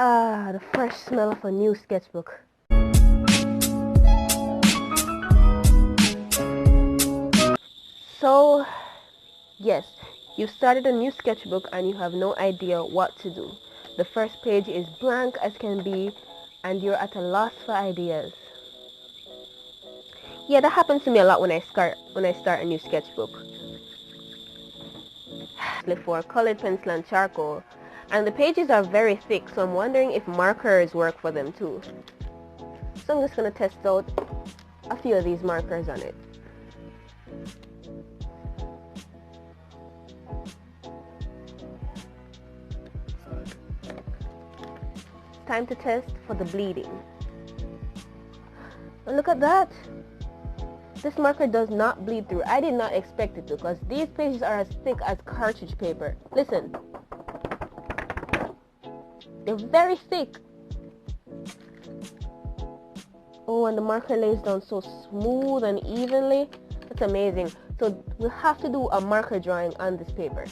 Ah, the fresh smell of a new sketchbook. So, yes, you've started a new sketchbook and you have no idea what to do. The first page is blank as can be and you're at a loss for ideas. Yeah, that happens to me a lot when I start a new sketchbook. For colored pencil and charcoal, and the pages are very thick, so I'm wondering if markers work for them too. So I'm just going to test out a few of these markers on it. Time to test for the bleeding. And look at that! This marker does not bleed through. I did not expect it to, because these pages are as thick as cartridge paper. Listen. They're very thick. Oh, and the marker lays down so smooth and evenly. That's amazing. So we'll have to do a marker drawing on this paper.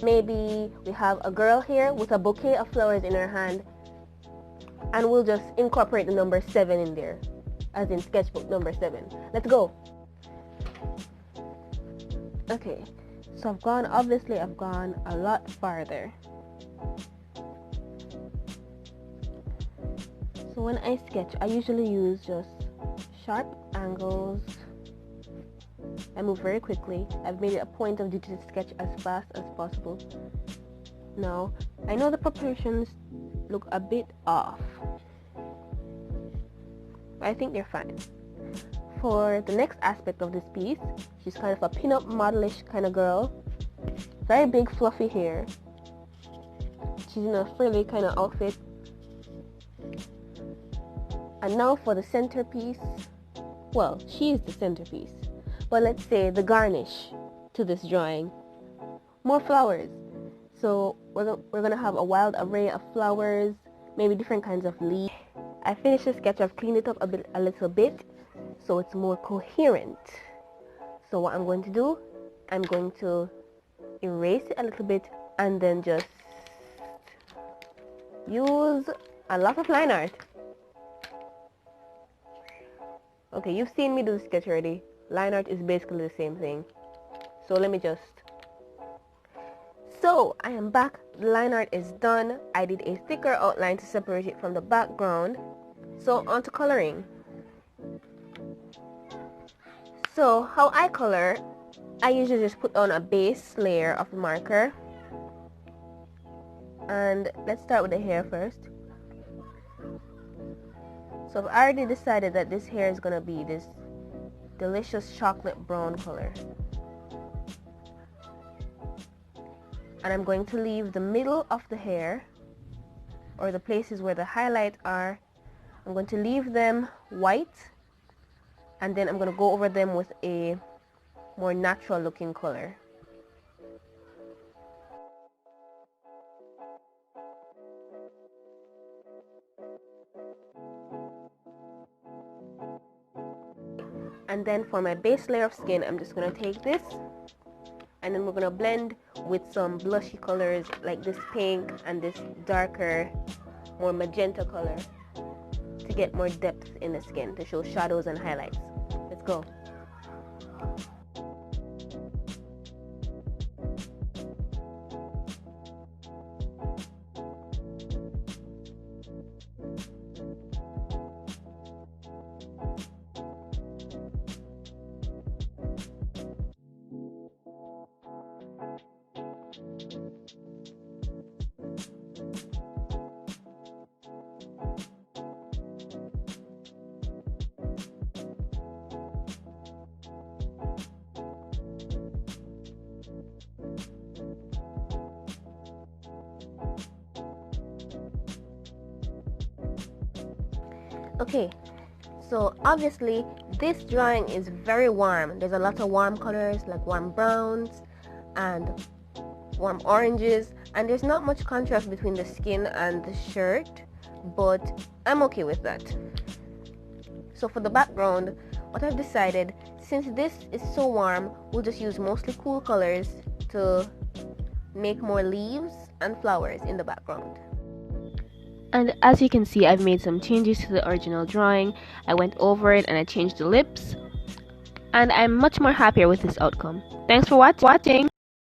Maybe we have a girl here with a bouquet of flowers in her hand, and we'll just incorporate the number 7 in there, as in sketchbook number 7. Let's go. Okay, so I've gone a lot farther. So when I sketch, I usually use just sharp angles. I move very quickly. I've made it a point of duty to sketch as fast as possible. Now, I know the proportions look a bit off, but I think they're fine. For the next aspect of this piece, she's kind of a pin-up modelish kind of girl. Very big fluffy hair. She's in a frilly kind of outfit. And now for the centerpiece. Well, she's the centerpiece, but let's say the garnish to this drawing. More flowers. So we're gonna have a wild array of flowers, maybe different kinds of leaves. I finished the sketch. I've cleaned it up a little bit, so it's more coherent. So what I'm going to do, I'm going to erase it a little bit and then just use a lot of line art. Okay, you've seen me do the sketch already. Line art is basically the same thing. So let me just... So, I am back. The line art is done. I did a thicker outline to separate it from the background. So, on to coloring. So, how I color, I usually just put on a base layer of marker. And let's start with the hair first. So I've already decided that this hair is going to be this delicious chocolate brown color. And I'm going to leave the middle of the hair, or the places where the highlights are, I'm going to leave them white, and then I'm going to go over them with a more natural looking color. And then for my base layer of skin, I'm just going to take this, and then we're going to blend with some blushy colors like this pink and this darker, more magenta color to get more depth in the skin, to show shadows and highlights. Let's go. Okay, so obviously this drawing is very warm. There's a lot of warm colors like warm browns and warm oranges, and there's not much contrast between the skin and the shirt, but I'm okay with that. So for the background, what I've decided, since this is so warm, we'll just use mostly cool colors to make more leaves and flowers in the background. And as you can see, I've made some changes to the original drawing. I went over it and I changed the lips, and I'm much more happier with this outcome. Thanks for watching.